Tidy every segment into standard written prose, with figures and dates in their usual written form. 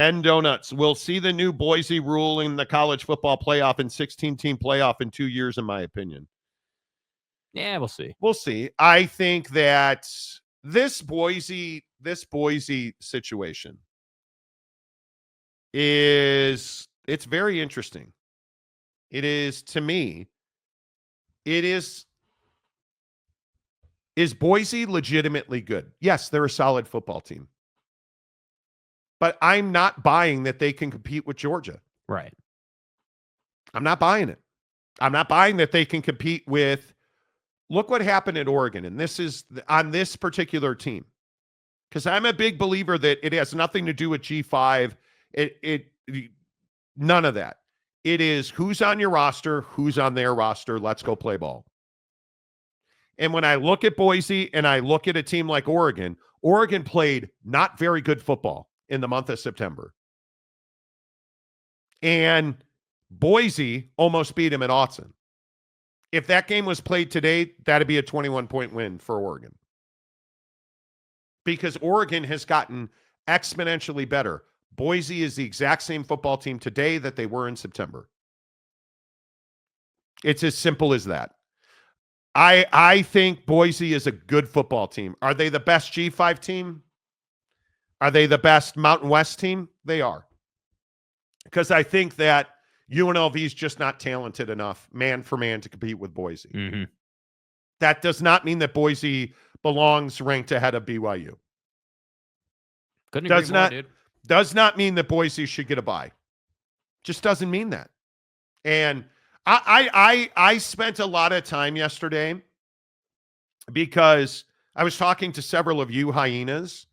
Ben Donuts, we'll see the new Boise rule in the college football playoff and 16-team playoff in 2 years, in my opinion. Yeah, we'll see. We'll see. I think that this Boise situation it's very interesting. It is, to me, is Boise legitimately good? Yes, they're a solid football team. But I'm not buying that they can compete with Georgia. Right. I'm not buying it. I'm not buying that they can compete with, look what happened at Oregon. And this is on this particular team. Because I'm a big believer that it has nothing to do with G5. None of that. It is who's on your roster, who's on their roster. Let's go play ball. And when I look at Boise and I look at a team like Oregon, Oregon played not very good football in the month of September. And Boise almost beat him at Autzen. If that game was played today, that'd be a 21-point win for Oregon. Because Oregon has gotten exponentially better. Boise is the exact same football team today that they were in September. It's as simple as that. I think Boise is a good football team. Are they the best G5 team? Are they the best Mountain West team? They are. Because I think that UNLV is just not talented enough, man for man, to compete with Boise. Mm-hmm. That does not mean that Boise belongs ranked ahead of BYU. Couldn't agree more, dude. Does not mean that Boise should get a bye. Just doesn't mean that. And I spent a lot of time yesterday because I was talking to several of you hyenas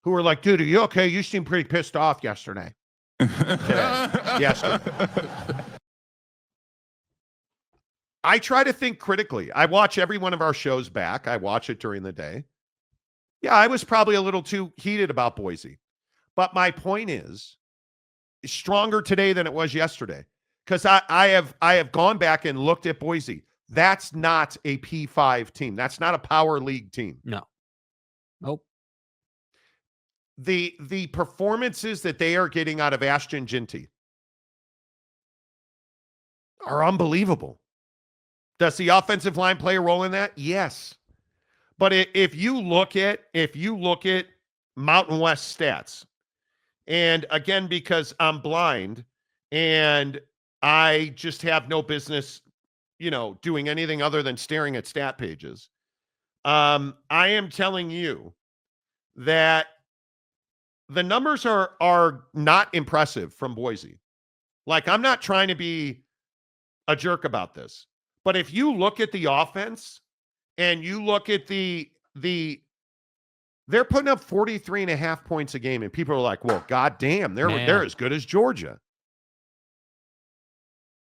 who were like, dude, are you okay? You seemed pretty pissed off yesterday. Yesterday. I try to think critically. I watch every one of our shows back. I watch it during the day. Yeah, I was probably a little too heated about Boise. But my point is, it's stronger today than it was yesterday. Because I have gone back and looked at Boise. That's not a P5 team. That's not a power league team. No. Nope. The performances that they are getting out of Ashton Ginty are unbelievable. Does the offensive line play a role in that? Yes. But if you look at Mountain West stats, and again, because I'm blind and I just have no business, doing anything other than staring at stat pages, I am telling you that the numbers are not impressive from Boise. Like, I'm not trying to be a jerk about this, but if you look at the offense and you look at they're putting up 43.5 points a game, and people are like, well, goddamn, they're as good as Georgia.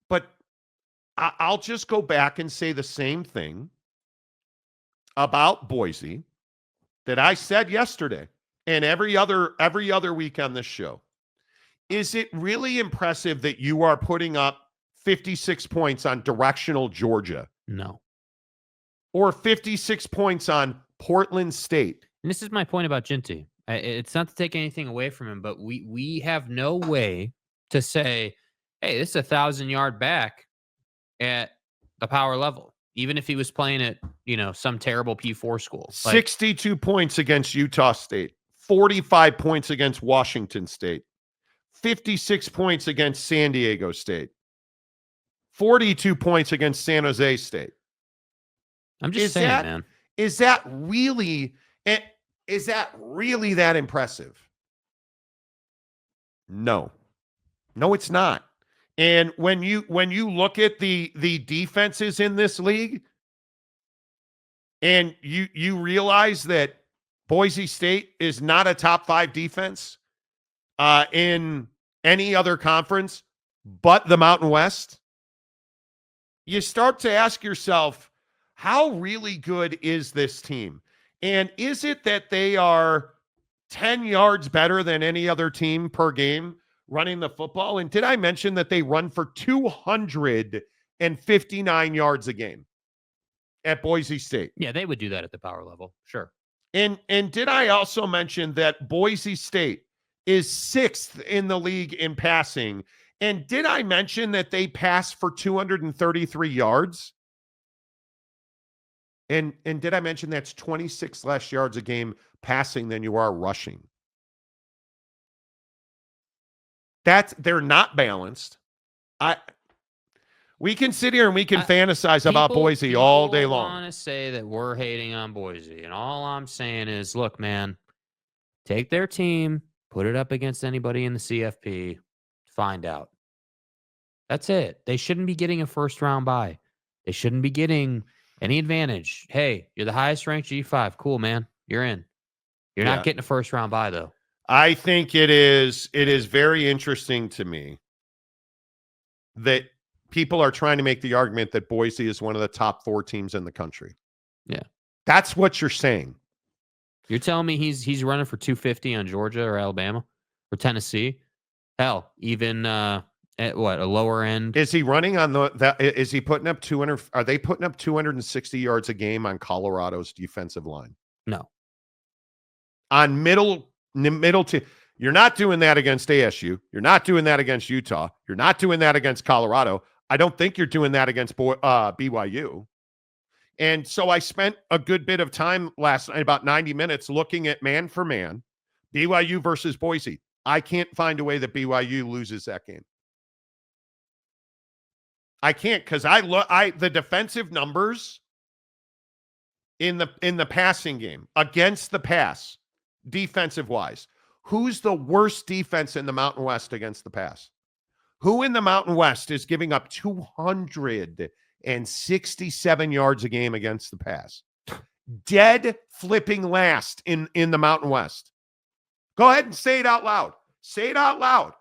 But I'll just go back and say the same thing about Boise that I said yesterday and every other week on this show. Is it really impressive that you are putting up 56 points on directional Georgia? No. Or 56 points on Portland State? And this is my point about Ginty. It's not to take anything away from him, but we have no way to say, hey, this is a 1,000-yard back at the power level, even if he was playing at, some terrible P4 school. 62 points against Utah State, 45 points against Washington State, 56 points against San Diego State, 42 points against San Jose State. I'm just saying, man. Is that really that impressive? No, it's not. And when you look at the defenses in this league, and you realize that Boise State is not a top 5 defense in any other conference but the Mountain West, you start to ask yourself, how really good is this team? And is it that they are 10 yards better than any other team per game running the football? And did I mention that they run for 259 yards a game at Boise State? Yeah, they would do that at the power level. Sure. And did I also mention that Boise State is 6th in the league in passing. And did I mention that they pass for 233 yards? And did I mention that's 26 less yards a game passing than you are rushing? They're not balanced. We can sit here and we can fantasize about Boise all day long. I want to say that we're hating on Boise, and all I'm saying is, look, man, take their team, put it up against anybody in the CFP, find out. That's it. They shouldn't be getting a first-round bye. They shouldn't be getting any advantage. Hey, you're the highest-ranked G5. Cool, man. You're in. You're not getting a first-round bye, though. I think it is very interesting to me that people are trying to make the argument that Boise is one of the top 4 teams in the country. Yeah. That's what you're saying. You're telling me he's running for 250 on Georgia or Alabama or Tennessee? Hell, even at what, a lower end? Is he running on is he putting up 200? Are they putting up 260 yards a game on Colorado's defensive line? No. On middle to, you're not doing that against ASU. You're not doing that against Utah. You're not doing that against Colorado. I don't think you're doing that against BYU. And so I spent a good bit of time last night, about 90 minutes, looking at man for man, BYU versus Boise. I can't find a way that BYU loses that game. I can't, because the defensive numbers in the passing game against the pass, defensive wise, who's the worst defense in the Mountain West against the pass? Who in the Mountain West is giving up 267 yards a game against the pass? Dead flipping last in the Mountain West. Go ahead and say it out loud. Say it out loud.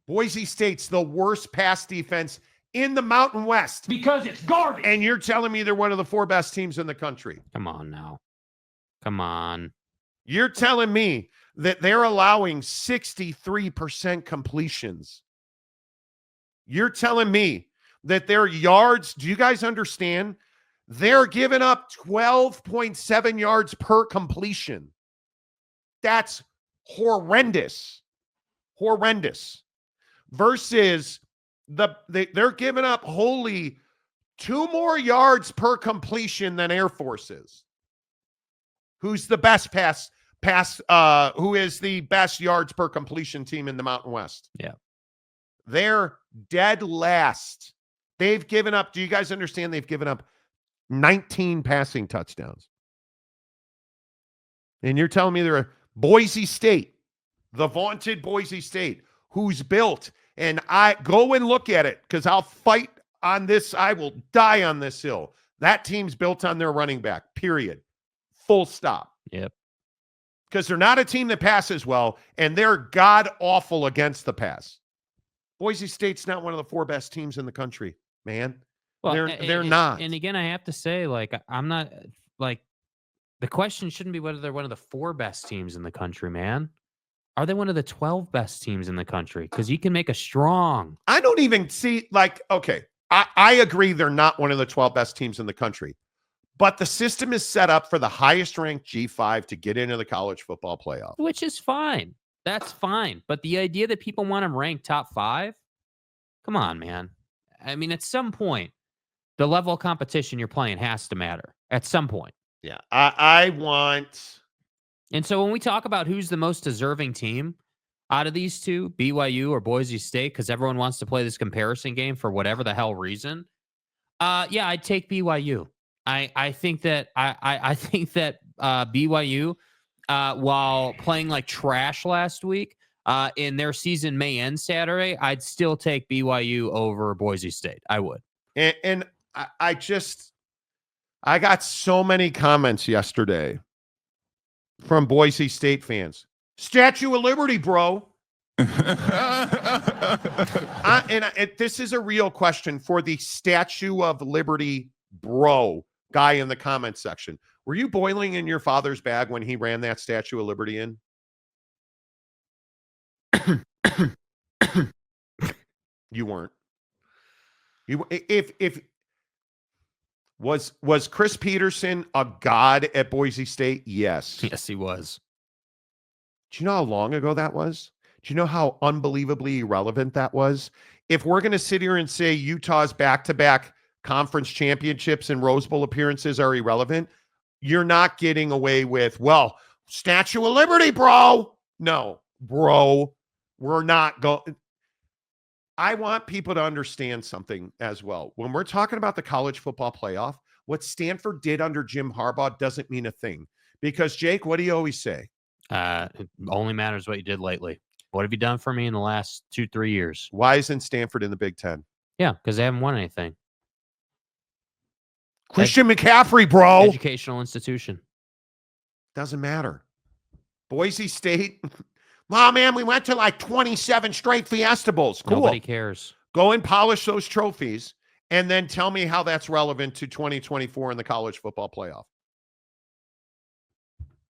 Boise State's the worst pass defense in the Mountain West. Because it's garbage. And you're telling me they're one of the 4 best teams in the country. Come on now. Come on. You're telling me that they're allowing 63% completions. You're telling me that their yards, do you guys understand? They're giving up 12.7 yards per completion. That's horrendous. Horrendous. Versus they're giving up wholly 2 more yards per completion than Air Force is. Who's the best who is the best yards per completion team in the Mountain West? Yeah. They're dead last. They've given up, do you guys understand they've given up 19 passing touchdowns? And you're telling me they're a Boise State, the vaunted Boise State, who's built, and I go and look at it because I'll fight on this. I will die on this hill. That team's built on their running back, period. Full stop. Yep. Because they're not a team that passes well, and they're god-awful against the pass. Boise State's not one of the 4 best teams in the country, man. Well, they're not. And again, I have to say, like, I'm not, like, the question shouldn't be whether they're one of the 4 best teams in the country, man. Are they one of the 12 best teams in the country? Because you can make a strong. I don't even see, like, okay, I agree they're not one of the 12 best teams in the country. But the system is set up for the highest ranked G5 to get into the college football playoff. Which is fine. That's fine. But the idea that people want them ranked top 5, come on, man. I mean, at some point, the level of competition you're playing has to matter. At some point. Yeah. I want. And so when we talk about who's the most deserving team out of these two, BYU or Boise State, because everyone wants to play this comparison game for whatever the hell reason, yeah, I'd take BYU. I think that I think that BYU, while playing like trash last week, in their season may end Saturday, I'd still take BYU over Boise State. I would. And I got so many comments yesterday from Boise State fans. Statue of Liberty, bro. This is a real question for the Statue of Liberty, bro, guy in the comments section. Were you boiling in your father's bag when he ran that Statue of Liberty in? You weren't. If was Chris Peterson a god at Boise State? Yes. Yes, he was. Do you know how long ago that was? Do you know how unbelievably irrelevant that was? If we're going to sit here and say Utah's back-to-back conference championships and Rose Bowl appearances are irrelevant, you're not getting away with, well, Statue of Liberty, bro. No, bro, we're not going. I want people to understand something as well. When we're talking about the college football playoff, what Stanford did under Jim Harbaugh doesn't mean a thing. Because, Jake, what do you always say? It only matters what you did lately. What have you done for me in the last 2-3 years? Why isn't Stanford in the Big Ten? Yeah, because they haven't won anything. Christian McCaffrey, bro. Educational institution. Doesn't matter. Boise State. Oh, man, we went to like 27 straight Fiesta Bowls. Cool. Nobody cares. Go and polish those trophies and then tell me how that's relevant to 2024 in the college football playoff.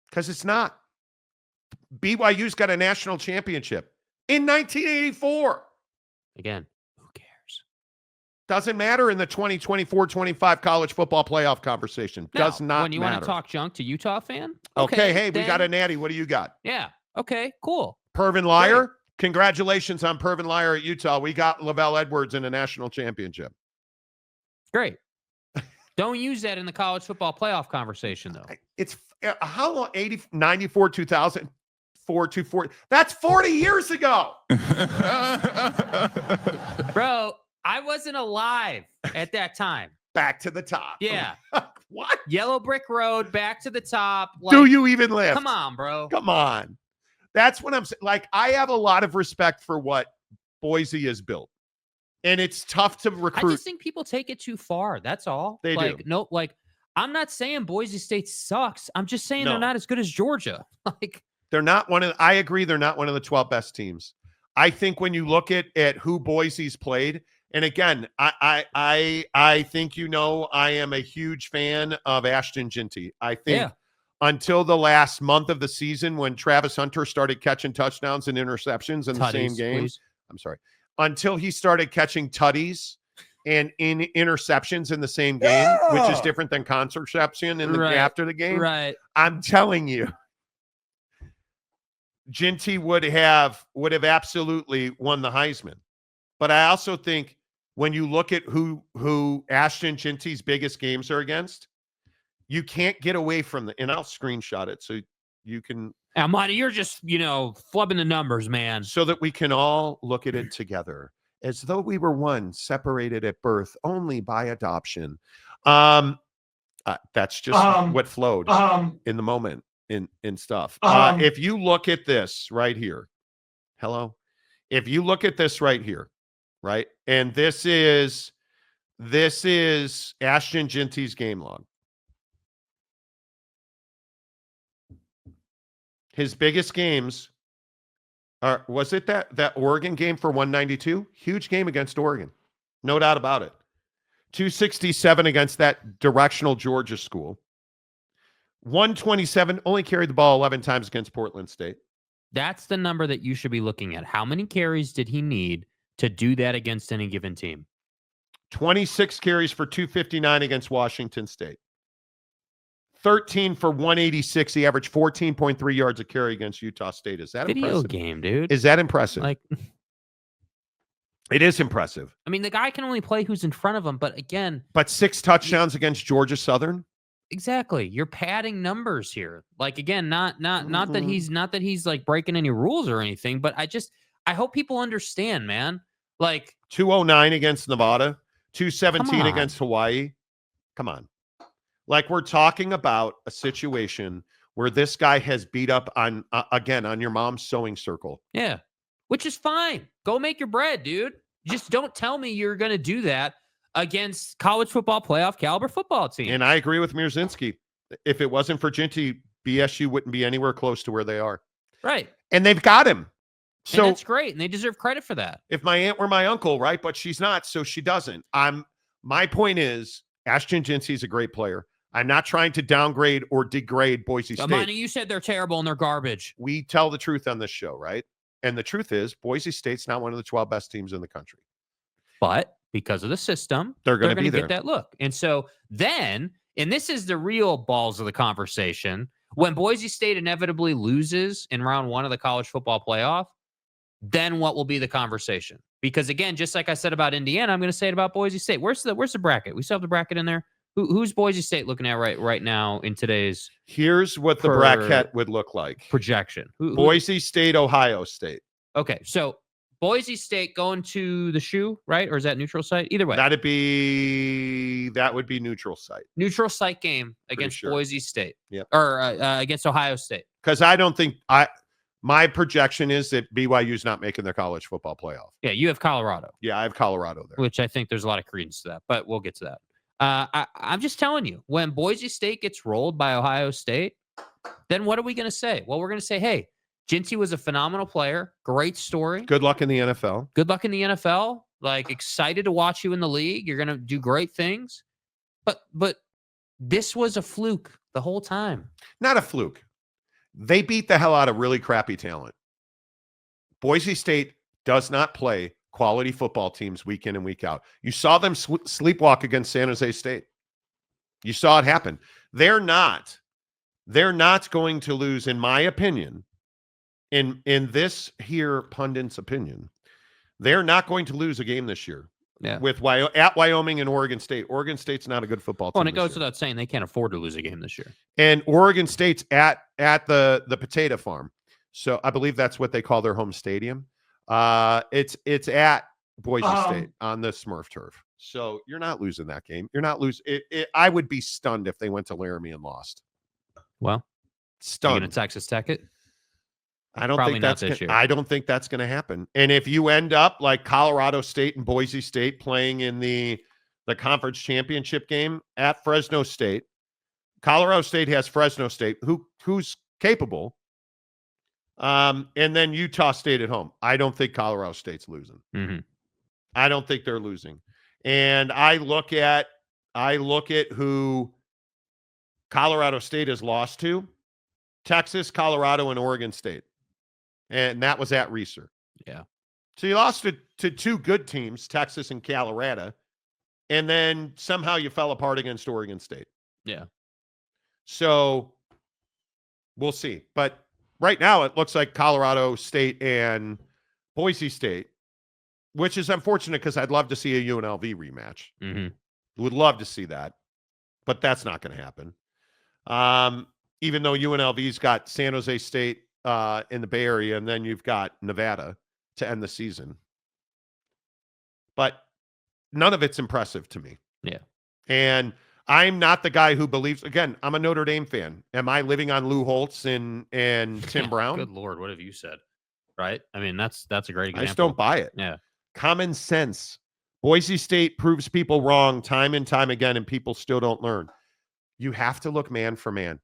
Because it's not. BYU's got a national championship in 1984. Again, who cares? Doesn't matter in the 2024-25 college football playoff conversation. No, Does not when you matter. want to talk junk to Utah fan? Okay, hey, then, we got a natty. What do you got? Yeah. Okay, cool. Pervin Liar. Great. Congratulations on Pervin Liar at Utah. We got Lavelle Edwards in a national championship. Great. Don't use that in the college football playoff conversation, though. It's how long? 94, 2000, 240. That's 40 years ago. Bro, I wasn't alive at that time. Back to the top. Yeah. What? Yellow brick road, back to the top. Like, do you even live? Come on, bro. Come on. That's what I'm saying. Like, I have a lot of respect for what Boise has built. And it's tough to recruit. I just think people take it too far. That's all. They do. No, I'm not saying Boise State sucks. I'm just saying they're not as good as Georgia. They're not I agree, they're not one of the 12 best teams. I think when you look at who Boise's played, and again, I think I am a huge fan of Ashton Ginty. I think until the last month of the season when Travis Hunter started catching touchdowns and interceptions in the same game. Please. I'm sorry. Until he started catching tutties and interceptions in the same game, which is different than contraception after the game. Right. I'm telling you, Ginty would have absolutely won the Heisman. But I also think when you look at who Ashton Ginty's biggest games are against, you can't get away from and I'll screenshot it so you can. Monty, you're just, flubbing the numbers, man. So that we can all look at it together as though we were one, separated at birth only by adoption. That's just what flowed in the moment in stuff. If you look at this right here, if you look at this right here, right, and this is Ashton Ginty's game log. His biggest games was it that Oregon game for 192? Huge game against Oregon. No doubt about it. 267 against that directional Georgia school. 127, only carried the ball 11 times against Portland State. That's the number that you should be looking at. How many carries did he need to do that against any given team? 26 carries for 259 against Washington State. 13 for 186. He averaged 14.3 yards a carry against Utah State. Is that Video impressive? Game, dude. Is that impressive? It is impressive. I mean, the guy can only play who's in front of him, but again. But 6 touchdowns against Georgia Southern? Exactly. You're padding numbers here. Again, not that he's like breaking any rules or anything, but I hope people understand, man. 209 against Nevada, 217 against Hawaii. Come on. We're talking about a situation where this guy has beat up on your mom's sewing circle. Yeah, which is fine. Go make your bread, dude. Just don't tell me you're going to do that against college football playoff caliber football team. And I agree with Mierzinski. If it wasn't for Ginty, BSU wouldn't be anywhere close to where they are. Right. And they've got him. So and that's great. And they deserve credit for that. If my aunt were my uncle, right? But she's not, so she doesn't. My point is, Ashton Ginty is a great player. I'm not trying to downgrade or degrade Boise State. Monty, you said they're terrible and they're garbage. We tell the truth on this show, right? And the truth is, Boise State's not one of the 12 best teams in the country. But because of the system, they're going to get that look. And so then, and this is the real balls of the conversation, When Boise State inevitably loses in round 1 of the college football playoff, then what will be the conversation? Because again, just like I said about Indiana, I'm going to say it about Boise State. Where's the bracket? We still have the bracket in there. Who's Boise State looking at right now in today's Here's what the bracket would look like. projection? Boise State, Ohio State. Okay, so Boise State going to the shoe, right? Or is that neutral site? Either way. That would be neutral site. Neutral site game against sure. Boise State. Yep. Or against Ohio State. Because I don't think my projection is that BYU's not making their college football playoff. Yeah, you have Colorado. Yeah, I have Colorado there. Which I think there's a lot of credence to that, but we'll get to that. I'm just telling you, when Boise State gets rolled by Ohio State, then what are we going to say? Well, we're going to say, hey, Ginty was a phenomenal player. Great story. Good luck in the NFL. Good luck in the NFL. Like, excited to watch you in the league. You're going to do great things. But this was a fluke the whole time. Not a fluke. They beat the hell out of really crappy talent. Boise State does not play quality football teams week in and week out. You saw them sleepwalk against San Jose State. You saw it happen. They're not going to lose, in my opinion, in this here pundit's opinion. They're not going to lose a game this year. Yeah. With at Wyoming and Oregon State. Oregon State's not a good football team. Well, and it goes without saying they can't afford to lose a game this year. And Oregon State's at the potato farm. So I believe that's what they call their home stadium. It's at Boise State on the Smurf turf. So you're not losing that game. You're not losing it. I would be stunned if they went to Laramie and lost. Well, stunned. You're going to Texas Tech it? I don't think that's going to happen. And if you end up like Colorado State and Boise State playing in the conference championship game at Fresno State, Colorado State has Fresno State, who's capable. And then Utah State at home. I don't think Colorado State's losing. Mm-hmm. I don't think they're losing. And I look at who Colorado State has lost to: Texas, Colorado, and Oregon State. And that was at Reeser. Yeah. So you lost to two good teams, Texas and Colorado, and then somehow you fell apart against Oregon State. Yeah. So we'll see. But right now it looks like Colorado State and Boise State, which is unfortunate because I'd love to see a UNLV rematch. Mm-hmm. Would love to see that, but that's not going to happen. Even though UNLV's got San Jose State in the Bay Area, and then you've got Nevada to end the season. But none of it's impressive to me. Yeah. And I'm not the guy who believes, again, I'm a Notre Dame fan. Am I living on Lou Holtz and Tim Brown? Good Lord, what have you said? Right? I mean, that's a great example. I just don't buy it. Yeah. Common sense. Boise State proves people wrong time and time again, and people still don't learn. You have to look man for man.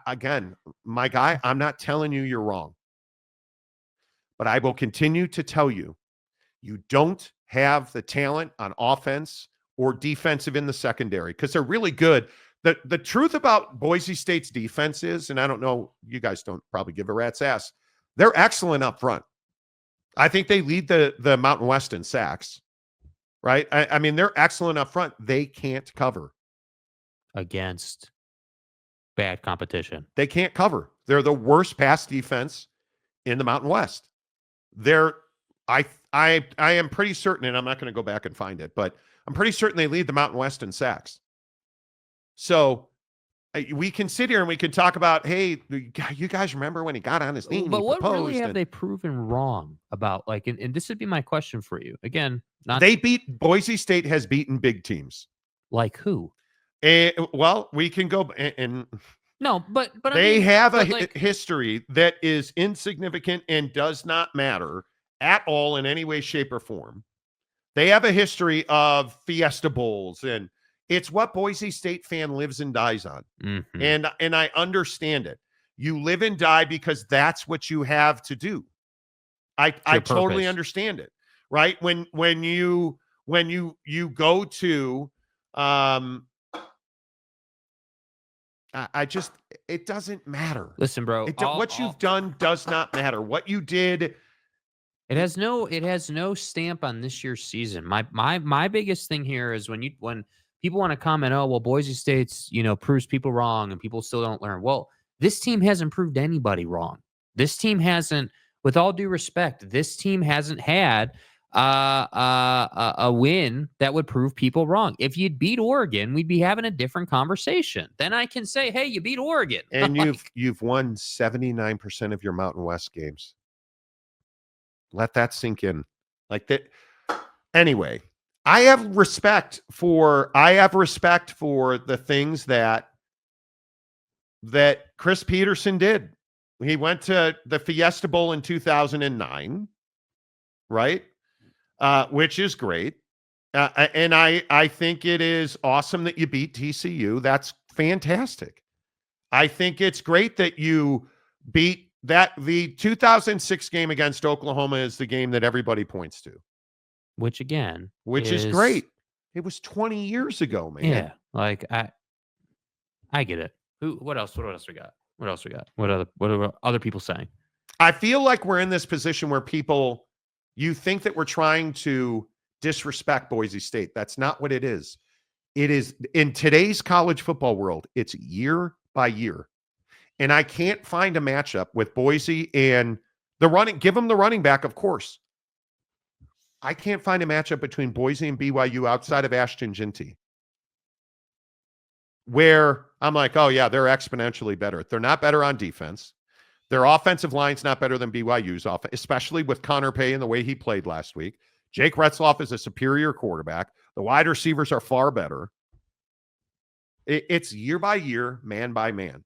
Again, my guy, I'm not telling you you're wrong. But I will continue to tell you, you don't have the talent on offense or defensive in the secondary because they're really good. The truth about Boise State's defense is, and I don't know, you guys don't probably give a rat's ass, they're excellent up front. I think they lead the Mountain West in sacks, right? I mean, they're excellent up front. They can't cover. Against bad competition. They can't cover. They're the worst pass defense in the Mountain West. I am pretty certain, and I'm not going to go back and find it, but I'm pretty certain they lead the Mountain West in sacks. So we can sit here and we can talk about, hey, you guys remember when he got on his knee? But what really have they proven wrong about, like, and this would be my question for you. Again, Boise State has beaten big teams. Like who? Well, we can go and no, but they have a history that is insignificant and does not matter at all in any way, shape, or form. They have a history of Fiesta Bowls, and it's what Boise State fan lives and dies on. Mm-hmm. And I understand it. You live and die because that's what you have to do. I totally understand it. Right? When you go to it doesn't matter. Listen, bro, what you've done does not matter. What you did, it has no stamp on this year's season. My biggest thing here is when people want to comment, oh, well, Boise State's, proves people wrong and people still don't learn. Well, This team hasn't proved anybody wrong. This team hasn't, with all due respect, this team hasn't had a win that would prove people wrong. If you'd beat Oregon, we'd be having a different conversation. Then I can say, hey, you beat Oregon. And you've won 79% of your Mountain West games. Let that sink in. Like that. Anyway, I have respect for the things that Chris Peterson did. He went to the Fiesta Bowl in 2009, right? Which is great. And I think it is awesome that you beat TCU. That's fantastic. I think it's great that you beat that. The 2006 game against Oklahoma is the game that everybody points to. Which is great. It was 20 years ago, man. Yeah, like I get it. What else we got? What are other people saying? I feel like we're in this position where you think that we're trying to disrespect Boise State. That's not what it is. It is, in today's college football world, it's year by year. And I can't find a matchup with Boise and give them the running back, of course. I can't find a matchup between Boise and BYU outside of Ashton Ginty where I'm like, oh, yeah, they're exponentially better. They're not better on defense. Their offensive line's not better than BYU's offense, especially with Connor Pay and the way he played last week. Jake Retzloff is a superior quarterback. The wide receivers are far better. It's year by year, man by man.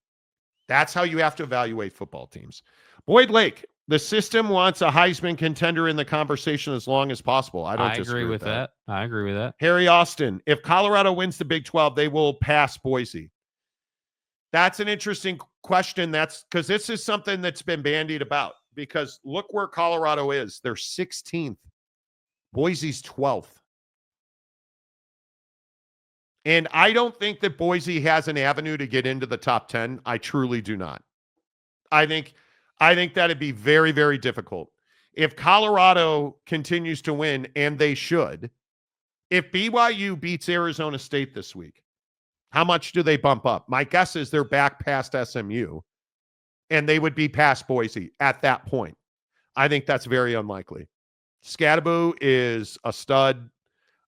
That's how you have to evaluate football teams. Boyd Lake, the system wants a Heisman contender in the conversation as long as possible. I agree with that. I agree with that. Harry Austin, if Colorado wins the Big 12, they will pass Boise. That's an interesting question. That's because this is something that's been bandied about, because look where Colorado is. They're 16th. Boise's 12th. And I don't think that Boise has an avenue to get into the top 10. I truly do not. I think that'd be very, very difficult. If Colorado continues to win, and they should, if BYU beats Arizona State this week, how much do they bump up? My guess is they're back past SMU, and they would be past Boise at that point. I think that's very unlikely. Scadaboo is a stud.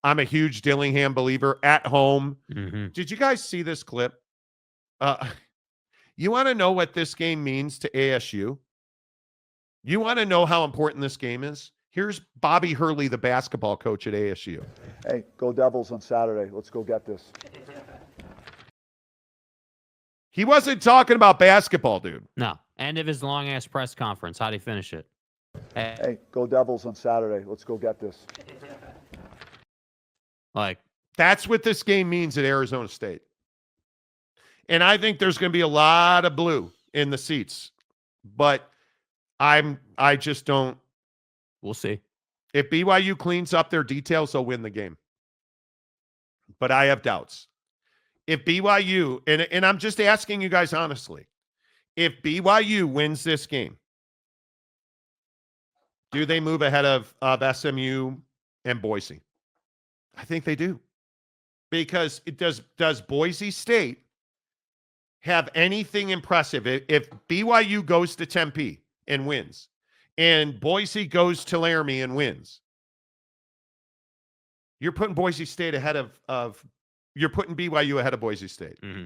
I'm a huge Dillingham believer at home. Mm-hmm. Did you guys see this clip? You want to know what this game means to ASU? You want to know how important this game is? Here's Bobby Hurley, the basketball coach at ASU. Hey, go Devils on Saturday. Let's go get this. He wasn't talking about basketball, dude. No. End of his long-ass press conference. How'd he finish it? Hey, go Devils on Saturday. Let's go get this. Like, that's what this game means at Arizona State. And I think there's going to be a lot of blue in the seats. But I just don't. We'll see. If BYU cleans up their details, they'll win the game. But I have doubts. If BYU, and I'm just asking you guys honestly, if BYU wins this game, do they move ahead of SMU and Boise? I think they do. Because it does Boise State have anything impressive? If BYU goes to Tempe and wins, and Boise goes to Laramie and wins, you're putting Boise State ahead of you're putting BYU ahead of Boise State. Mm-hmm.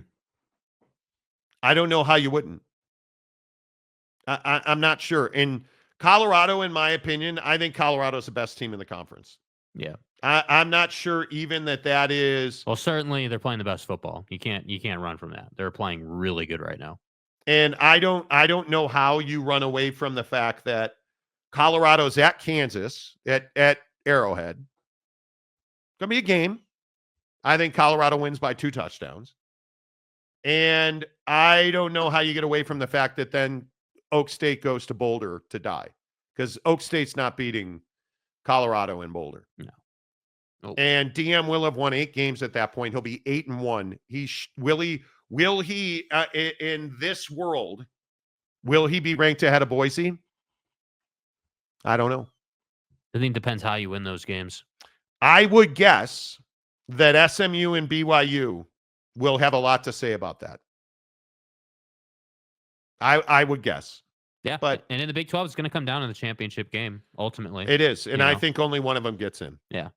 I don't know how you wouldn't. I'm not sure. In Colorado, in my opinion, I think Colorado's the best team in the conference. Yeah. I'm not sure even that is. Well, certainly they're playing the best football. You can't run from that. They're playing really good right now. And I don't know how you run away from the fact that Colorado's at Kansas at Arrowhead. Gonna be a game. I think Colorado wins by 2 touchdowns. And I don't know how you get away from the fact that then Oak State goes to Boulder to die, because Oak State's not beating Colorado in Boulder. No. Nope. And DM will have won 8 games at that point. He'll be 8-1. Will he in this world, will he be ranked ahead of Boise? I don't know. I think it depends how you win those games. I would guess that SMU and BYU will have a lot to say about that. I would guess. Yeah, But and in the Big 12, it's going to come down to the championship game ultimately. it is, and you I know? think only one of them gets in. Yeah.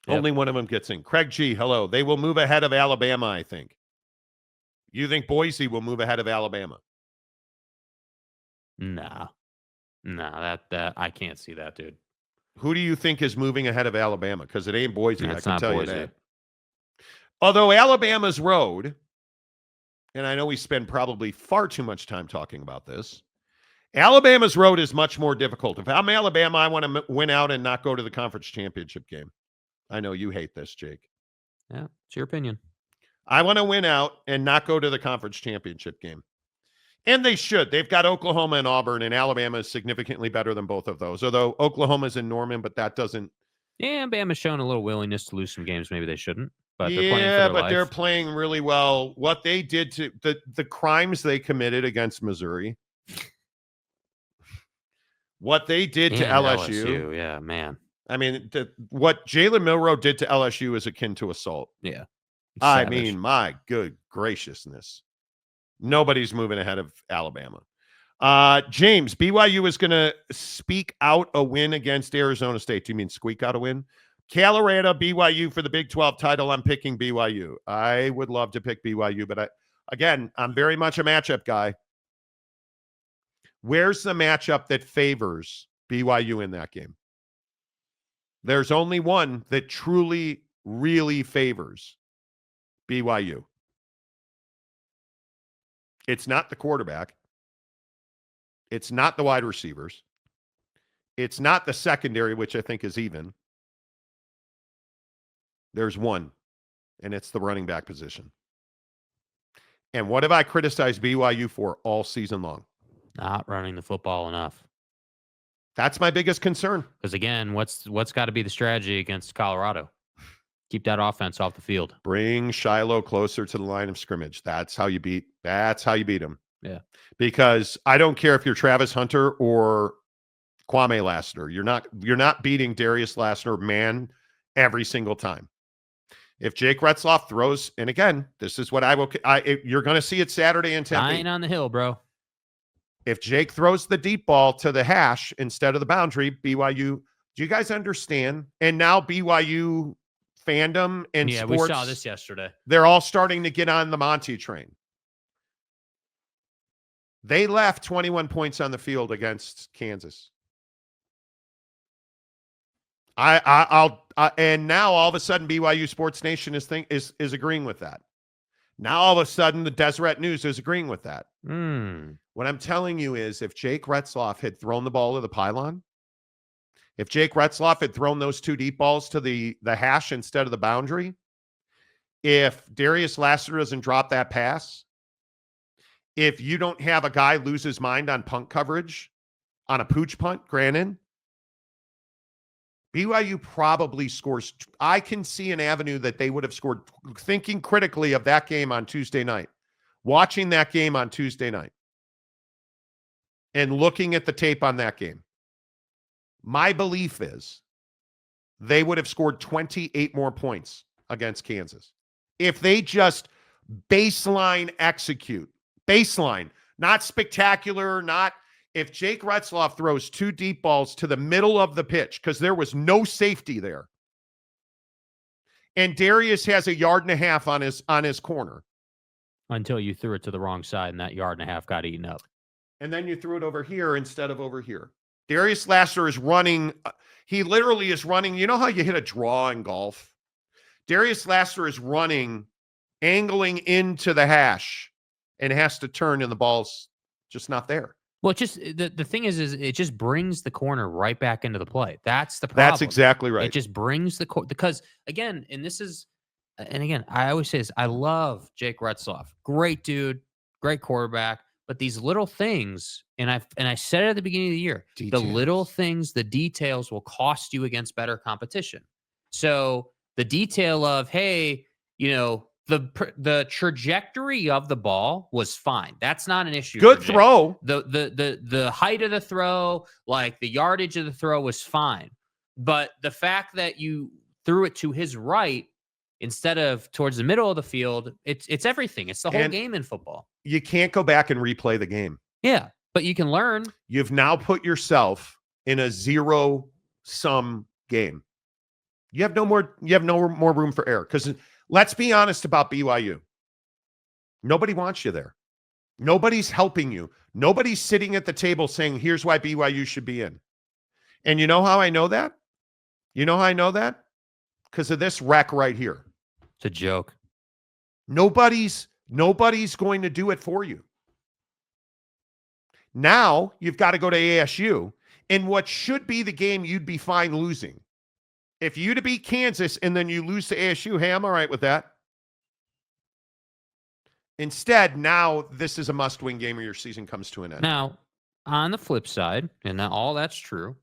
Only one of them gets in. Craig G, hello. They will move ahead of Alabama, I think. You think Boise will move ahead of Alabama? No, that I can't see that, dude. Who do you think is moving ahead of Alabama? Because it ain't Boise. No, I it's can not tell Boise. you that. Although Alabama's road, and I know we spend probably far too much time talking about this, Alabama's road is much more difficult. If I'm Alabama, I want to win out and not go to the conference championship game. I know you hate this, Jake. Yeah, it's your opinion. I want to win out and not go to the conference championship game. And they should. They've got Oklahoma and Auburn, and Alabama is significantly better than both of those. Although Oklahoma's in Norman, but that doesn't. Yeah, Bama's shown a little willingness to lose some games. Maybe they shouldn't, but they're playing for their life. They're playing really well. What they did to the crimes they committed against Missouri, what they did to And LSU. Yeah, man. I mean, what Jalen Milroe did to LSU is akin to assault. Yeah. I Savage. mean, my good graciousness. Nobody's moving ahead of Alabama. James, BYU is going to speak out a win against Arizona State. Do you mean squeak out a win? Colorado, BYU for the Big 12 title. I'm picking BYU. I would love to pick BYU, but I'm very much a matchup guy. Where's the matchup that favors BYU in that game? There's only one that truly, really favors BYU. It's not the quarterback. It's not the wide receivers. It's not the secondary, which I think is even. There's one, and it's the running back position. And what have I criticized BYU for all season long? Not running the football enough. That's my biggest concern. Because again, what's got to be the strategy against Colorado? Keep that offense off the field. Bring Shiloh closer to the line of scrimmage. That's how you beat them. Yeah. Because I don't care if you're Travis Hunter or Kwame Lassiter. You're not beating Darius Lassiter man every single time. If Jake Retzloff throws, and again, this is what you're going to see it Saturday in Tempe. Dying on the hill, bro. If Jake throws the deep ball to the hash instead of the boundary, BYU, do you guys understand? And now BYU fandom and sports. We saw this yesterday. They're all starting to get on the Monty train. They left 21 points on the field against Kansas. And now all of a sudden BYU Sports Nation is agreeing with that. Now all of a sudden the Deseret News is agreeing with that. What I'm telling you is if Jake Retzloff had thrown the ball to the pylon, if Jake Retzloff had thrown those two deep balls to the hash instead of the boundary, if Darius Lassiter doesn't drop that pass, if you don't have a guy lose his mind on punt coverage, on a pooch punt, granted, BYU probably scores. I can see an avenue that they would have scored, thinking critically of that game on Tuesday night, watching that game on Tuesday night, and looking at the tape on that game. My belief is they would have scored 28 more points against Kansas if they just baseline execute. Baseline, not spectacular, not if Jake Retzloff throws two deep balls to the middle of the pitch because there was no safety there. And Darius has a yard and a half on his corner. Until you threw it to the wrong side and that yard and a half got eaten up. And then you threw it over here instead of over here. Darius Lassiter is running. He literally is running. You know how you hit a draw in golf? Darius Lassiter is running, angling into the hash and has to turn and the ball's just not there. Well, just the thing is it just brings the corner right back into the play. That's the problem. That's exactly right. It just brings the because again, I always say this. I love Jake Retzloff, great dude, great quarterback. But these little things, and I said it at the beginning of the year, the little things, the details will cost you against better competition. So the detail of, hey, the trajectory of the ball was fine. That's not an issue. Good throw. The height of the throw, like the yardage of the throw was fine. But the fact that you threw it to his right instead of towards the middle of the field. It's everything. It's the whole And game in football. you can't go back and replay the game. Yeah, but you can learn. You've now put yourself in a zero-sum game. You have no more room for error. Because let's be honest about BYU. Nobody wants you there. Nobody's helping you. Nobody's sitting at the table saying, here's why BYU should be in. And you know how I know that? You know how I know that? Because of this wreck right here. It's a joke. Nobody's going to do it for you. Now you've got to go to ASU in what should be the game you'd be fine losing. If you to beat Kansas and then you lose to ASU, hey, I'm all right with that. Instead, now this is a must-win game or your season comes to an end. Now, on the flip side, and all that's true,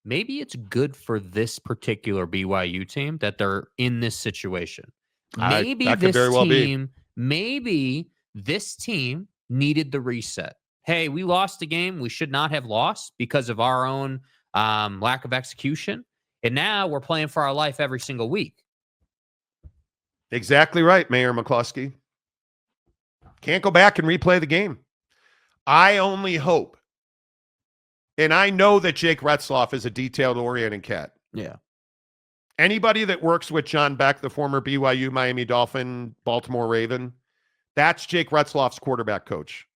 maybe it's good for this particular BYU team that they're in this situation. Maybe that could this very well be. team, maybe this team needed the reset. Hey, we lost a game we should not have lost because of our own lack of execution. And now we're playing for our life every single week. Exactly right, Mayor McCluskey. Can't go back and replay the game. I only hope, and I know that Jake Retzloff is a detailed-oriented cat. Yeah. Anybody that works with John Beck, the former BYU, Miami Dolphin, Baltimore Raven, that's Jake Retzloff's quarterback coach.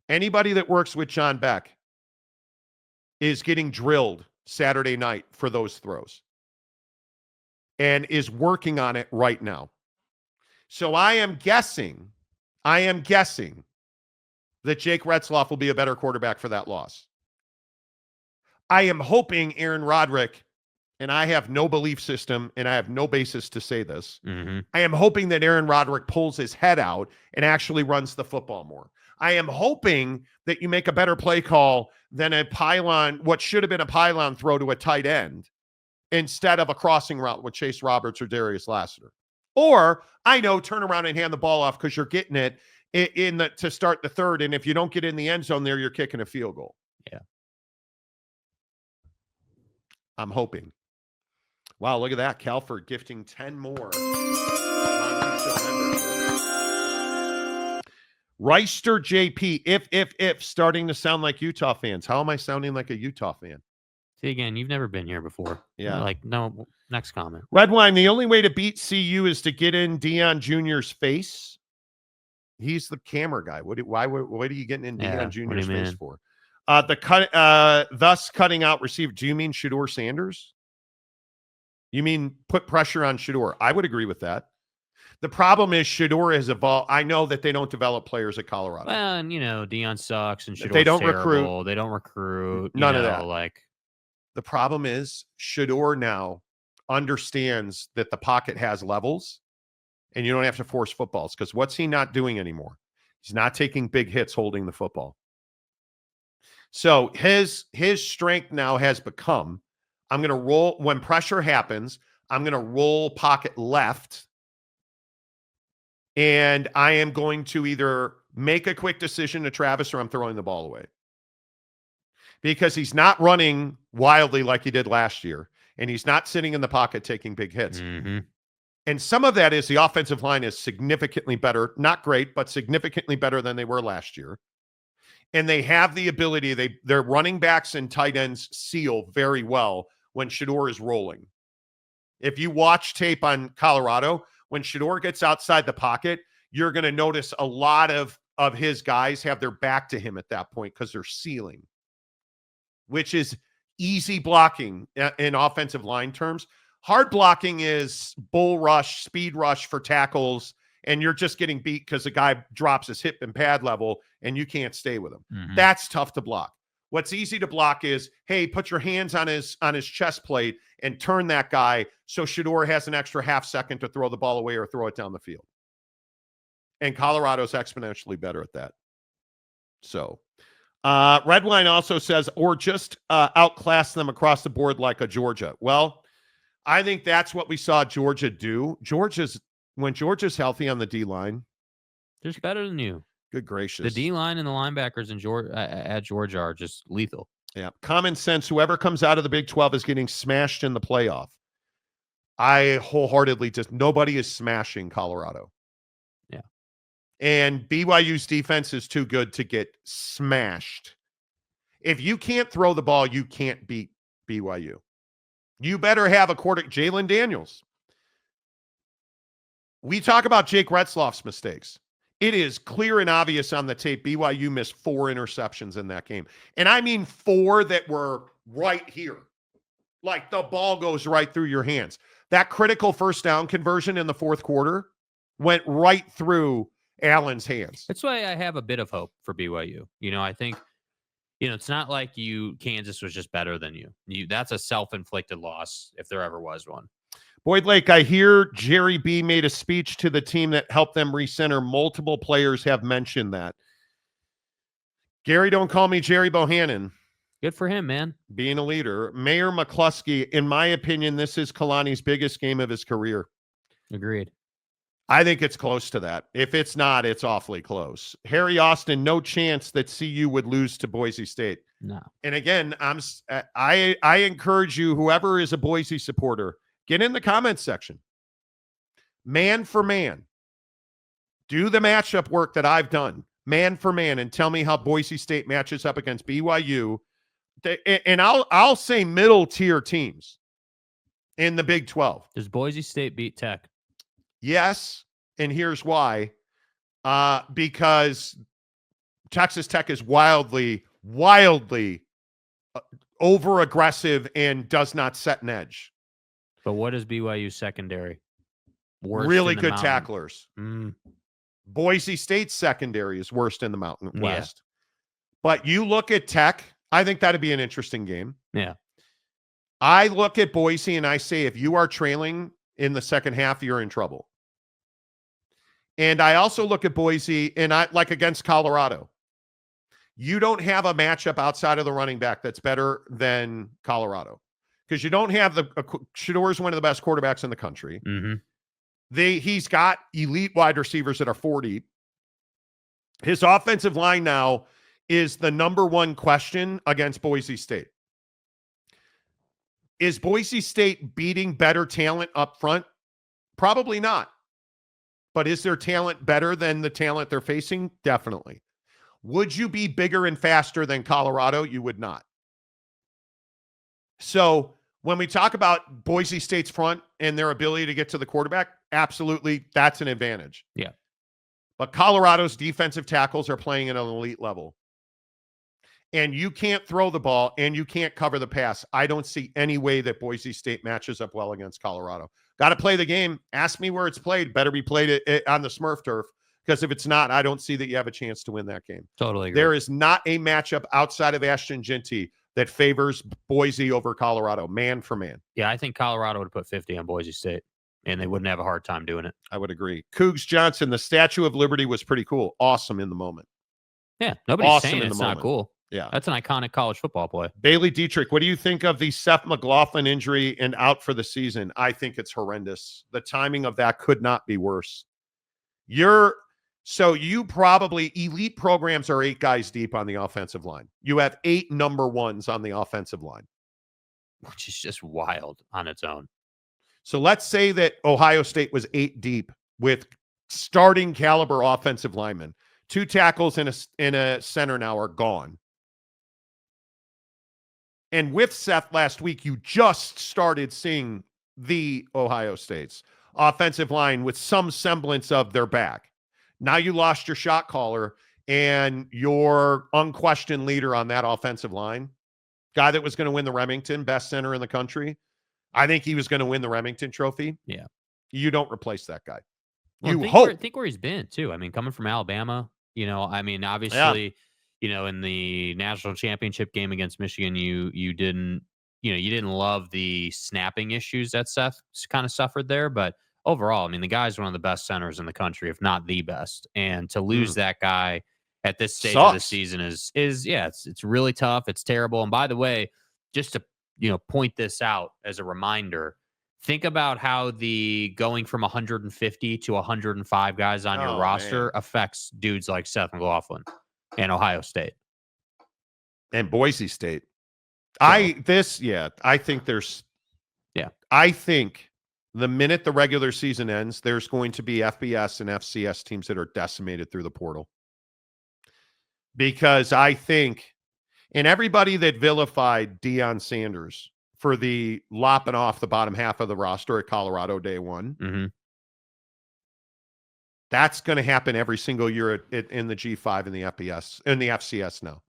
Anybody that works with John Beck is getting drilled Saturday night for those throws and is working on it right now. So I am guessing that Jake Retzloff will be a better quarterback for that loss. I am hoping Aaron Roderick, and I have no belief system and I have no basis to say this. Mm-hmm. I am hoping that Aaron Roderick pulls his head out and actually runs the football more. I am hoping that you make a better play call than a pylon, what should have been a pylon throw to a tight end instead of a crossing route with Chase Roberts or Darius Lassiter. Or, I know, turn around and hand the ball off because you're getting it to start the third, and if you don't get in the end zone there, you're kicking a field goal. Yeah. I'm hoping. Wow, look at that. Calford gifting 10 more. Reister JP, if starting to sound like Utah fans. How am I sounding like a Utah fan? See, again, you've never been here before. Yeah. Like, no, next comment. Redwine, the only way to beat CU is to get in Deion Jr.'s face. He's the camera guy. What are you getting in Deion Jr.'s face for? Thus cutting out receiver. Do you mean Shedeur Sanders? You mean put pressure on Shedeur? I would agree with that. The problem is Shedeur has evolved. I know that they don't develop players at Colorado. Well, and Deion sucks and Shedeur's they don't terrible. recruit. They don't recruit. None of that. Like, the problem is Shedeur now understands that the pocket has levels and you don't have to force footballs, because what's he not doing anymore? He's not taking big hits holding the football. So his strength now has become, I'm going to roll when pressure happens. I'm going to roll pocket left, and I am going to either make a quick decision to Travis or I'm throwing the ball away, because he's not running wildly like he did last year, and he's not sitting in the pocket taking big hits. mm-hmm. And some of that is the offensive line is significantly better, not great, but significantly better than they were last year. And they have the ability, their running backs and tight ends seal very well when Shedeur is rolling. If you watch tape on Colorado, when Shedeur gets outside the pocket, you're going to notice a lot of his guys have their back to him at that point because they're sealing, which is easy blocking in offensive line terms. Hard blocking is bull rush, speed rush for tackles, and you're just getting beat because the guy drops his hip and pad level and you can't stay with him. Mm-hmm. That's tough to block. What's easy to block is, hey, put your hands on his chest plate and turn that guy so Shedeur has an extra half second to throw the ball away or throw it down the field. And Colorado's exponentially better at that. So, Redwine also says, or just outclass them across the board like a Georgia. Well, I think that's what we saw Georgia do. When Georgia's healthy on the D-line. They're just better than you. Good gracious. The D-line and the linebackers at Georgia are just lethal. Yeah. Common sense. Whoever comes out of the Big 12 is getting smashed in the playoff. I wholeheartedly nobody is smashing Colorado. Yeah. And BYU's defense is too good to get smashed. If you can't throw the ball, you can't beat BYU. You better have a Jalen Daniels. We talk about Jake Retzloff's mistakes. It is clear and obvious on the tape BYU missed 4 interceptions in that game. And I mean 4 that were right here. Like the ball goes right through your hands. That critical first down conversion in the fourth quarter went right through Allen's hands. That's why I have a bit of hope for BYU. I think, it's not like Kansas was just better than you. That's a self-inflicted loss if there ever was one. Boyd Lake, I hear Jerry B made a speech to the team that helped them recenter. Multiple players have mentioned that. Gary, don't call me Jerry Bohannon. Good for him, man. Being a leader. Mayor McCluskey, in my opinion, this is Kalani's biggest game of his career. Agreed. I think it's close to that. If it's not, it's awfully close. Harry Austin, no chance that CU would lose to Boise State. No. And again, I encourage you, whoever is a Boise supporter, get in the comments section. Man for man. Do the matchup work that I've done. Man for man, and tell me how Boise State matches up against BYU. And I'll say middle tier teams in the Big 12. Does Boise State beat Tech? Yes, and here's why. Because Texas Tech is wildly over aggressive and does not set an edge. But what is BYU's secondary? Worst really in the good Mountain. tacklers. Boise State's secondary is worst in the Mountain West. But you look at Tech, I think that'd be an interesting game. Yeah. I look at Boise and I say, if you are trailing in the second half, you're in trouble. And I also look at Boise and I like against Colorado. You don't have a matchup outside of the running back that's better than Colorado because you don't have Shador is one of the best quarterbacks in the country. Mm-hmm. He's got elite wide receivers that are 40. His offensive line now is the number one question against Boise State. Is Boise State beating better talent up front? Probably not. But is their talent better than the talent they're facing? Definitely. Would you be bigger and faster than Colorado? You would not. So when we talk about Boise State's front and their ability to get to the quarterback, absolutely, that's an advantage. Yeah. But Colorado's defensive tackles are playing at an elite level. And you can't throw the ball and you can't cover the pass. I don't see any way that Boise State matches up well against Colorado. Got to play the game. Ask me where it's played. Better be played on the Smurf turf, because if it's not, I don't see that you have a chance to win that game. Totally agree. There is not a matchup outside of Ashton Ginty that favors Boise over Colorado, man for man. Yeah, I think Colorado would put 50 on Boise State, and they wouldn't have a hard time doing it. I would agree. Cougs Johnson, the Statue of Liberty was pretty cool. Awesome in the moment. Yeah, nobody's Awesome saying in it's the not moment. cool. Yeah. That's an iconic college football play. Bailey Dietrich, what do you think of the Seth McLaughlin injury and out for the season? I think it's horrendous. The timing of that could not be worse. You probably, elite programs are 8 guys deep on the offensive line. You have 8 number ones on the offensive line. Which is just wild on its own. So let's say that Ohio State was 8 deep with starting caliber offensive linemen. 2 tackles and a center now are gone. And with Seth last week, you just started seeing the Ohio State's offensive line with some semblance of their back. Now you lost your shot caller and your unquestioned leader on that offensive line, guy that was going to win the Remington, best center in the country. I think he was going to win the Remington trophy. Yeah. You don't replace that guy. Well, think where he's been too. I mean, coming from Alabama, obviously, in the national championship game against Michigan, you didn't love the snapping issues that Seth kind of suffered there, but overall, I mean, the guy's one of the best centers in the country, if not the best. And to lose that guy at this stage of the season is it's really tough. It's terrible. And by the way, just to point this out as a reminder, think about how the going from 150 to 105 guys on your roster affects dudes like Seth McLaughlin and Ohio State and Boise State. So, I think the minute the regular season ends, there's going to be FBS and FCS teams that are decimated through the portal. Because I think, and everybody that vilified Deion Sanders for the lopping off the bottom half of the roster at Colorado day one, Mm-hmm. that's going to happen every single year in the G5 and the FBS and the FCS now.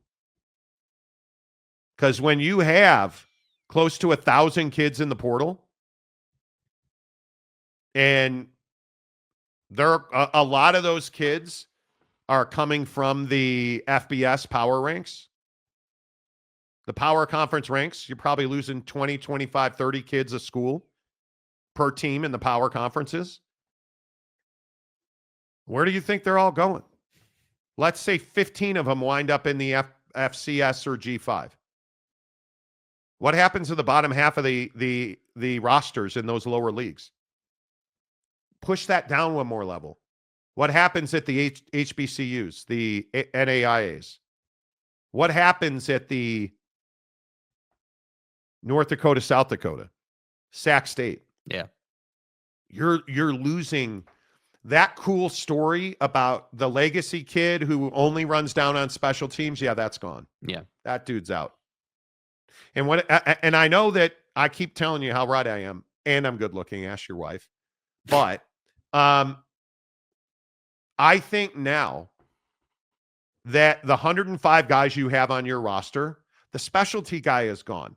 Because when you have close to 1,000 kids in the portal, and a lot of those kids are coming from the FBS power ranks, the power conference ranks, you're probably losing 20, 25, 30 kids a school per team in the power conferences. Where do you think they're all going? Let's say 15 of them wind up in the FCS or G5. What happens to the bottom half of the rosters in those lower leagues? Push that down one more level. What happens at the HBCUs, the NAIAs? What happens at the North Dakota, South Dakota, Sac State? Yeah. You're losing that cool story about the legacy kid who only runs down on special teams. Yeah, that's gone. Yeah. That dude's out. And I know that I keep telling you how right I am, and I'm good looking. Ask your wife. But I think now that the 105 guys you have on your roster, the specialty guy is gone.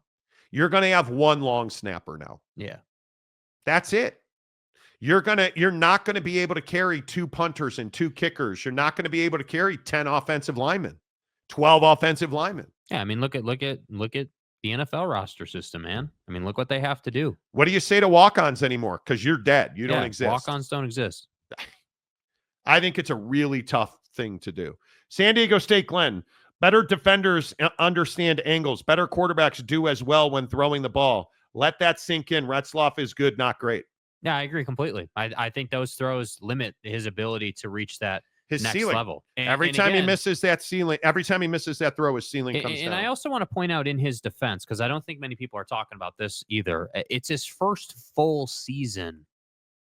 You're going to have one long snapper now. Yeah. That's it. You're not going to be able to carry 2 punters and 2 kickers. You're not going to be able to carry 10 offensive linemen, 12 offensive linemen. Yeah, I mean, look at the NFL roster system, man. I mean, look what they have to do. What do you say to walk-ons anymore? Because you're dead. You don't exist. Walk-ons don't exist. I think it's a really tough thing to do. San Diego State, Glenn, better defenders understand angles. Better quarterbacks do as well when throwing the ball. Let that sink in. Retzloff is good, not great. Yeah, I agree completely. I think those throws limit his ability to reach that His next ceiling. level. Every time he misses that ceiling, every time he misses that throw, his ceiling comes down. And I also want to point out in his defense, because I don't think many people are talking about this either. It's his first full season,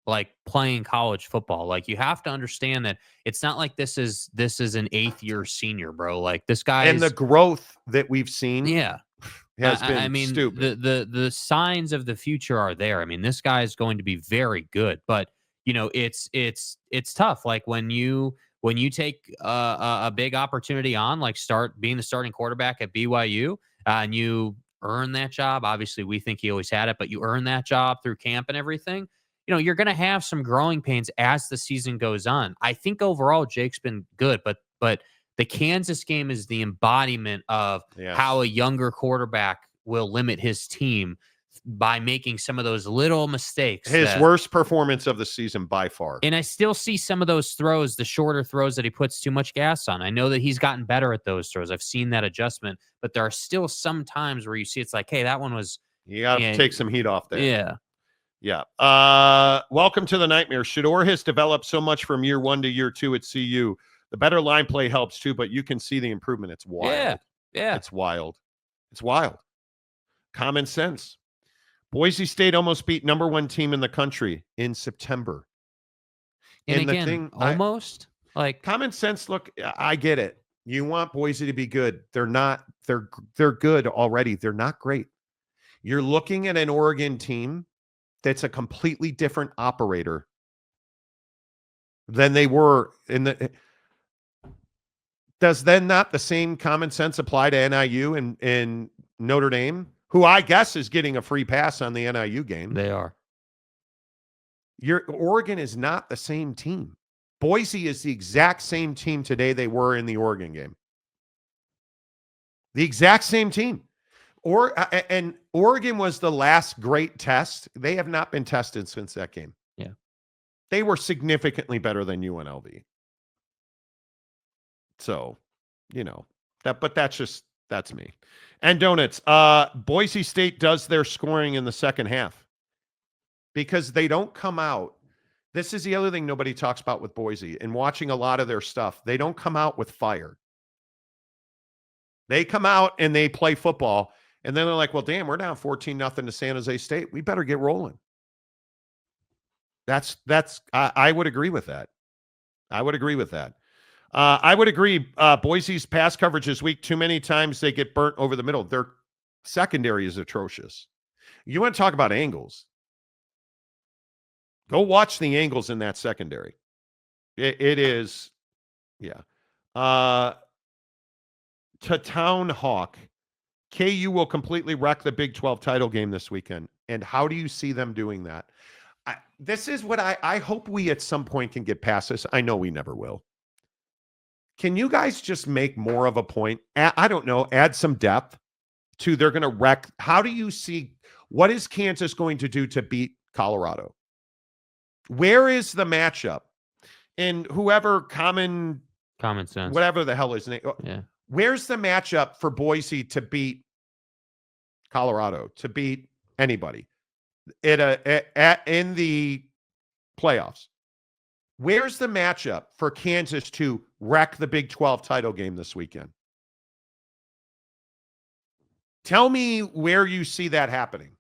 like playing college football. Like you have to understand that it's not like this is an 8th year senior, bro. Like this guy and the growth that we've seen, has been I mean, stupid. The signs of the future are there. I mean, this guy is going to be very good, but you know, it's tough. Like when you take a big opportunity on, like start being the starting quarterback at BYU, and you earn that job. Obviously, we think he always had it, but you earn that job through camp and everything. You know, you're going to have some growing pains as the season goes on. I think overall Jake's been good, but the Kansas game is the embodiment of how a younger quarterback will limit his team by making some of those little mistakes. His worst performance of the season by far. And I still see some of those throws, the shorter throws that he puts too much gas on. I know that he's gotten better at those throws. I've seen that adjustment, but there are still some times where you see it's like, hey, that one was. You got to take some heat off there. Yeah. Yeah. Welcome to the nightmare. Shedeur has developed so much from year 1 to year 2 at CU. The better line play helps too, but you can see the improvement. It's wild. Yeah. It's wild. It's wild. Common sense. Boise State almost beat number 1 team in the country in September. And again, almost like common sense. Look, I get it. You want Boise to be good. They're not. They're good already. They're not great. You're looking at an Oregon team that's a completely different operator than they were in the. Does then not the same common sense apply to NIU and Notre Dame, who I guess is getting a free pass on the NIU game? They are. Your Oregon is not the same team. Boise is the exact same team today they were in the Oregon game. The exact same team. And Oregon was the last great test. They have not been tested since that game. Yeah. They were significantly better than UNLV. So, you know, that's me. And donuts. Boise State does their scoring in the second half because they don't come out. This is the other thing nobody talks about with Boise and watching a lot of their stuff. They don't come out with fire. They come out and they play football, and then they're like, well, damn, we're down 14-0 to San Jose State. We better get rolling. I would agree with that. I would agree with that. I would agree. Boise's pass coverage is weak. Too many times they get burnt over the middle. Their secondary is atrocious. You want to talk about angles? Go watch the angles in that secondary. It is, yeah. To Town Hawk, KU will completely wreck the Big 12 title game this weekend. And how do you see them doing that? This is what I hope we at some point can get past this. I know we never will. Can you guys just make more of a point? I don't know, add some depth to they're going to wreck. How do you see, what is Kansas going to do to beat Colorado? Where is the matchup? And whoever common sense, whatever the hell his name. Yeah. Where's the matchup for Boise to beat Colorado, to beat anybody in the playoffs? Where's the matchup for Kansas to wreck the Big 12 title game this weekend? Tell me where you see that happening.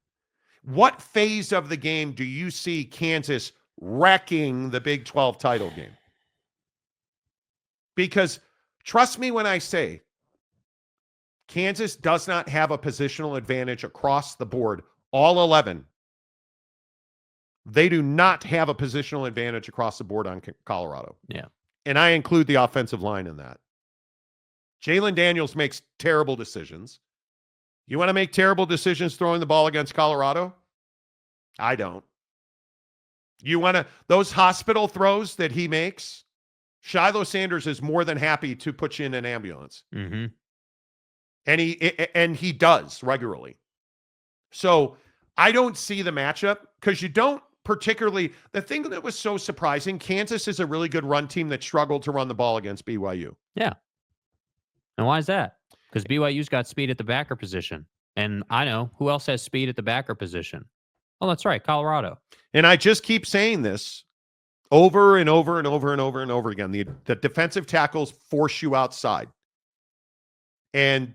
What phase of the game do you see Kansas wrecking the Big 12 title game? Because trust me when I say Kansas does not have a positional advantage across the board, all 11. They do not have a positional advantage across the board on Colorado. Yeah. And I include the offensive line in that. Jalen Daniels makes terrible decisions. You want to make terrible decisions throwing the ball against Colorado? I don't. You want to, those hospital throws that he makes, Shiloh Sanders is more than happy to put you in an ambulance. Mm-hmm. And he does regularly. So I don't see the matchup because you don't particularly, the thing that was so surprising, Kansas is a really good run team that struggled to run the ball against BYU. Yeah. And why is that? Because BYU's got speed at the backer position. And I know who else has speed at the backer position. Oh, that's right, Colorado. And I just keep saying this over and over and over and over and over again. The defensive tackles force you outside. And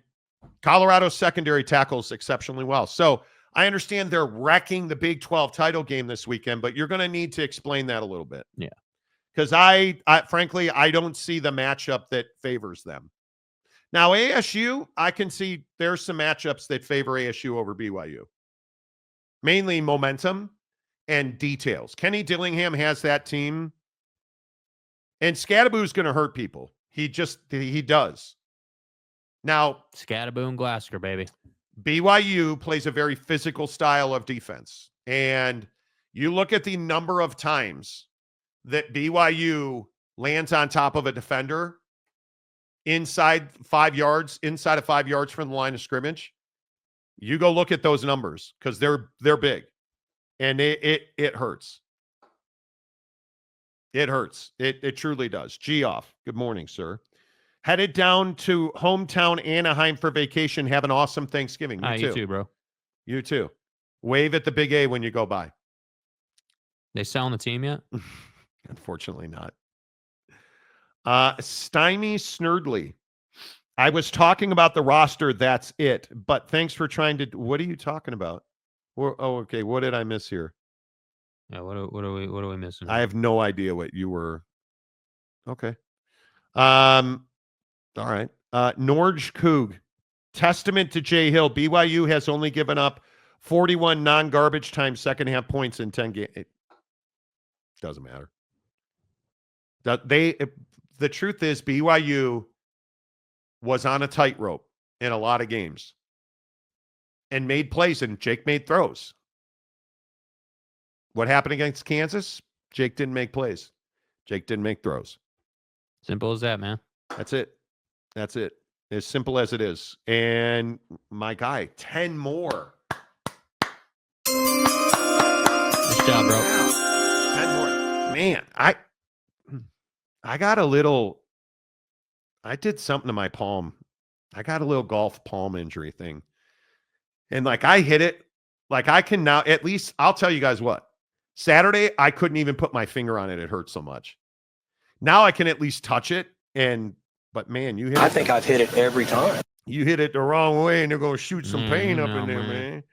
Colorado's secondary tackles exceptionally well. So I understand they're wrecking the Big 12 title game this weekend, but you're going to need to explain that a little bit. Yeah. Because I frankly, I don't see the matchup that favors them. Now, ASU, I can see there's some matchups that favor ASU over BYU. Mainly momentum and details. Kenny Dillingham has that team. And Scadaboo's going to hurt people. He does. Now, Scadaboo and Glasgow, baby. BYU plays a very physical style of defense. And you look at the number of times that BYU lands on top of a defender inside of 5 yards from the line of scrimmage. You go look at those numbers because they're big. And it hurts. It hurts. It truly does. Geoff, good morning, sir. Headed down to hometown Anaheim for vacation. Have an awesome Thanksgiving. You too, bro. You too. Wave at the Big A when you go by. They selling the team yet? Unfortunately not. Stymie Snurdly. I was talking about the roster. That's it. But thanks for trying to. What are you talking about? Okay. What did I miss here? Yeah. What are we missing? I have no idea what you were. Okay. All right. Norge Coog. Testament to Jay Hill. BYU has only given up 41 non-garbage time second half points in 10 games. It doesn't matter. The truth is BYU was on a tightrope in a lot of games and made plays, and Jake made throws. What happened against Kansas? Jake didn't make plays. Jake didn't make throws. Simple as that, man. That's it. That's it. As simple as it is. And my guy, 10 more. Nice job, bro. 10 more. Man, I got a little, I did something to my palm. I got a little golf palm injury thing. And like I hit it, like I can now, at least I'll tell you guys what. Saturday, I couldn't even put my finger on it. It hurt so much. Now I can at least touch it. But man, you hit I think I've hit it every time. You hit it the wrong way and they're going to shoot some pain up in there, man.